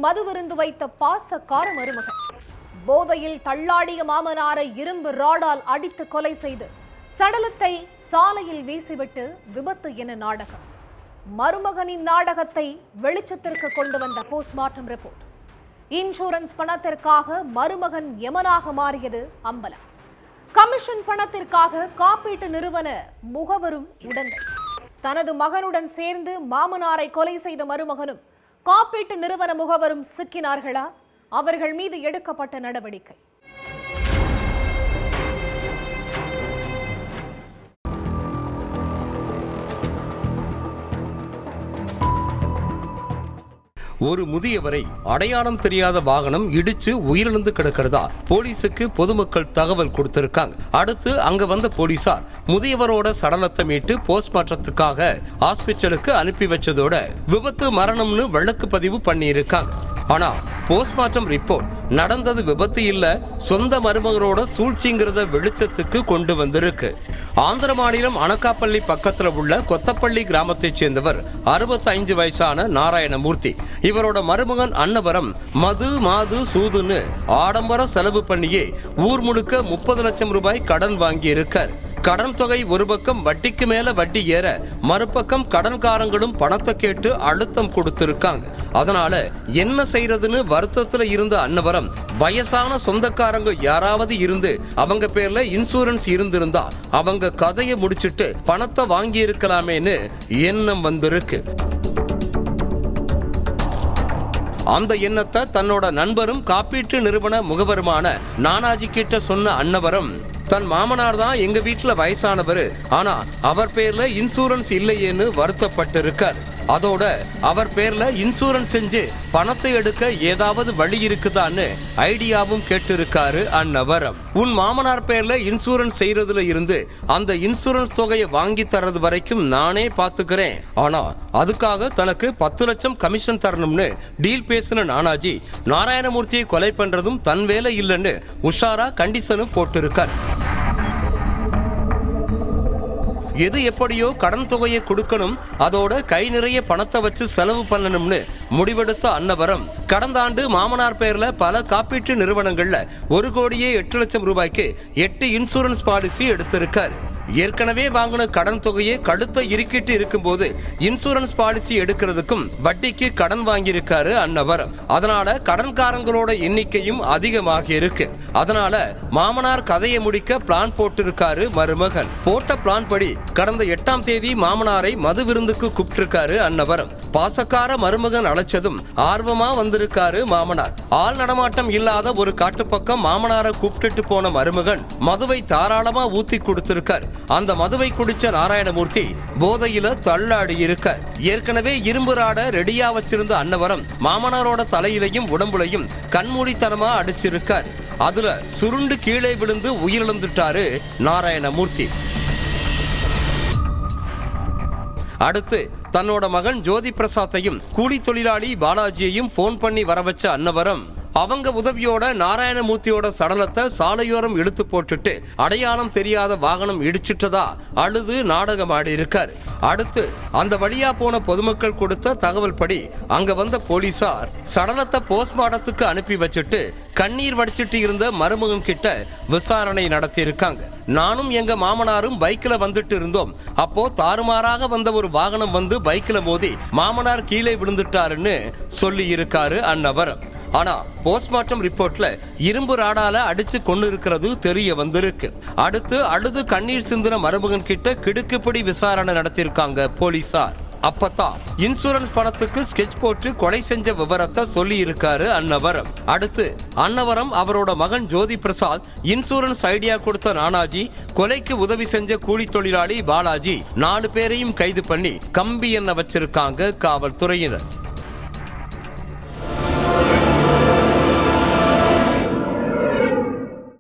மது விருந்து வைத்த பாசக்கார மருமகன். போதையில் தள்ளாடிய மாமனாரை இரும்பு ராடால் அடித்து கொலை செய்து சடலத்தை சாலையில் வீசிவிட்டு விபத்து என நாடகம். மருமகனின் நாடகத்தை வெளிச்சத்திற்கு கொண்டு வந்த போஸ்ட்மார்ட்டம் ரிப்போர்ட். இன்சூரன்ஸ் பணத்திற்காக மருமகன் யமனாக மாறியது அம்பலம். கமிஷன் பணத்திற்காக காப்பீட்டு நிறுவன முகவரும் உடந்தை. தனது மகனுடன் சேர்ந்து மாமனாரை கொலை செய்த மருமகனும் காப்பீட்டு நிறுவன முகவரும் சிக்கினார்களா? அவர்கள் மீது எடுக்கப்பட்ட நடவடிக்கை. ஒரு முதியவரை அடையாளம் தெரியாத வாகனம் இடிச்சு உயிரிழந்து கிடக்கிறதா போலீசுக்கு பொதுமக்கள் தகவல் கொடுத்திருக்காங்க. அடுத்து அங்க வந்த போலீசார் முதியவரோட சடலத்தை மீட்டு போஸ்ட்மார்ட்டத்துக்காக ஹாஸ்பிட்டலுக்கு அனுப்பி வச்சதோட விபத்து மரணம்னு வழக்கு பதிவு பண்ணியிருக்காங்க. ஆனா போஸ்ட்மார்ட்டம் ரிப்போர்ட் நடந்தது விபத்து இல்ல, சொந்த மருமகனோட சூழ்ச்சிங்கிறத வெளிச்சத்துக்கு கொண்டு வந்திருக்கு. ஆந்திர மாநிலம் அனக்காப்பள்ளி பக்கத்துல உள்ள கொத்தப்பள்ளி கிராமத்தைச் சேர்ந்தவர் 65 வயசான நாராயணமூர்த்தி. இவரோட மருமகன் அன்னவரம் மது மாது சூதுன்னு ஆடம்பர செலவு பண்ணியே ஊர் முழுக்க 30 லட்சம் ரூபாய் கடன் வாங்கி இருக்கார். கடன் தொகை ஒரு பக்கம் வட்டிக்கு மேல வட்டி ஏற, மறுபக்கம் கடன்காரங்களும் பணத்தை கேட்டு அழுத்தம் கொடுத்திருக்காங்க. அதனால என்ன செய்யறதுன்னு வருத்தத்துல இருந்த அன்னவரம் வயசான சொந்தக்காரங்க யாராவது இருந்து அவங்க பேர்ல இன்சூரன்ஸ் இருந்திருந்தா அவங்க கதையை முடிச்சிட்டு பணத்தை வாங்கி இருக்கலாமேன்னு எண்ணம் வந்திருக்கு. அந்த எண்ணத்தை தன்னோட நண்பரும் காப்பீட்டு நிறுவன முகவருமான நானாஜி கிட்ட சொன்ன அன்னவரம் தன் மாமனார் தான் எங்க வீட்டுல வயசானவர், ஆனா அவர் பேர்ல இன்சூரன்ஸ் இல்லையேன்னு வருத்தப்பட்டு இருக்கார். அதோட அவர் பேர்ல இன்சூரன்ஸ் செஞ்சு பணத்தை எடுக்க ஏதாவது வழி இருக்குதான்னு ஐடியாவும் கேட்டிருக்காரு அன்னவரம். உன் மாமனார் பேர்ல இன்சூரன்ஸ் செய்யறதுல இருந்து அந்த இன்சூரன்ஸ் தொகையை வாங்கி தர்றது வரைக்கும் நானே பாத்துக்கிறேன், ஆனா அதுக்காக தனக்கு 10 லட்சம் கமிஷன் தரணும்னு டீல் பேசின நானாஜி நாராயணமூர்த்தியை கொலை பண்றதும் தன் வேலை இல்லைன்னு உஷாரா கண்டிஷனும் போட்டிருக்கார். எது எப்படியோ கடன் தொகையை கொடுக்கணும், அதோட கை நிறைய பணத்தை வச்சு செலவு பண்ணணும்னு முடிவெடுத்த அன்னவரம் கடந்த ஆண்டு மாமனார் பேர்ல பல காப்பீட்டு நிறுவனங்கள்ல 1,08,00,000 ரூபாய்க்கு 8 இன்சூரன்ஸ் பாலிசி எடுத்திருக்காரு. ஏற்கனவே வாங்கின கடன் தொகையை கழுத்தை இறுக்கிட்டு இருக்கும்போது இன்சூரன்ஸ் பாலிசி எடுக்கிறதுக்கும் வட்டிக்கு கடன் வாங்கியிருக்காரு அன்னவரம். அதனால கடன்காரங்களோட எண்ணிக்கையும் அதிகமாக இருக்கு. அதனால மாமனார் கதையை முடிக்க பிளான் போட்டிருக்காரு மருமகன். போட்ட பிளான் படி கடந்த 8ஆம் தேதி மாமனாரை மது விருந்துக்கு கூப்பிட்டிருக்காரு அன்னவரம். பாசக்கார மருமகன் அழைச்சதும் ஆர்வமா வந்திருக்காரு மாமனார். ஆள் நடமாட்டம் இல்லாத ஒரு காட்டுப்பக்கம் மாமனாரை கூப்பிட்டு போன மருமகன் மதுவை தாராளமா ஊத்தி கொடுத்திருக்கார். அந்த மதுவை குடிச்ச நாராயணமூர்த்தி போதையில தள்ளாடி இருக்கார். ஏற்கனவே இரும்பு ராட ரெடியா வச்சிருந்த அன்னவரம் மாமனாரோட தலையிலையும் உடம்புலையும் கண்மூடித்தனமா அடிச்சிருக்கார். அதுல சுருண்டு கீழே விழுந்து உயிரிழந்துட்டாரு நாராயணமூர்த்தி. அடுத்து தன்னோட மகன் ஜோதி பிரசாத்தையும் கூலி தொழிலாளி பாலாஜியையும் போன் பண்ணி வர வச்ச அன்னவரம் அவங்க உதவியோட நாராயணமூர்த்தியோட சடலத்தை சாலையோரம் இழுத்து போட்டுட்டு அடையாளம் தெரியாத வாகனம் இடிச்சிட்டதா அழுது நாடகமாடி இருக்காரு. அடுத்து அந்த வழியா போன பொதுமக்கள் கொடுத்த தகவல் படி அங்க வந்த போலீசார் சடலத்தை போஸ்ட்மார்ட்டத்துக்கு அனுப்பி வச்சுட்டு கண்ணீர் வடிச்சிட்டு இருந்த மருமகன் கிட்ட விசாரணை நடத்தி இருக்காங்க. நானும் எங்க மாமனாரும் பைக்ல வந்துட்டு இருந்தோம். அப்போ தாறுமாறாக வந்த ஒரு வாகனம் வந்து பைக்ல மோதி மாமனார் கீழே விழுந்துட்டாருன்னு சொல்லி இருக்காரு அன்னவரம். ஆனா போஸ்ட்மார்ட்டம் ரிப்போர்ட்ல இரும்பு ராடால அடிச்சு கொண்டு இருக்கிறது தெரிய வந்திருக்கு. அடுத்து அழுது கண்ணீர் சிந்தின மருமகன் கிட்ட கிடுக்குப்படி விசாரணை நடத்திருக்காங்க போலீசார். அப்பதான் இன்சூரன்ஸ் பணத்துக்கு ஸ்கெட்ச் போட்டு கொலை செஞ்ச விவரத்தை சொல்லி இருக்காரு அன்னவரம். அடுத்து அன்னவரம் அவரோட மகன் ஜோதி பிரசாத் இன்சூரன்ஸ் ஐடியா கொடுத்த நானாஜி, கொலைக்கு உதவி செஞ்ச கூலி தொழிலாளி பாலாஜி 4 பேரையும் கைது பண்ணி கம்பி எண்ண வச்சிருக்காங்க காவல்துறையினர்.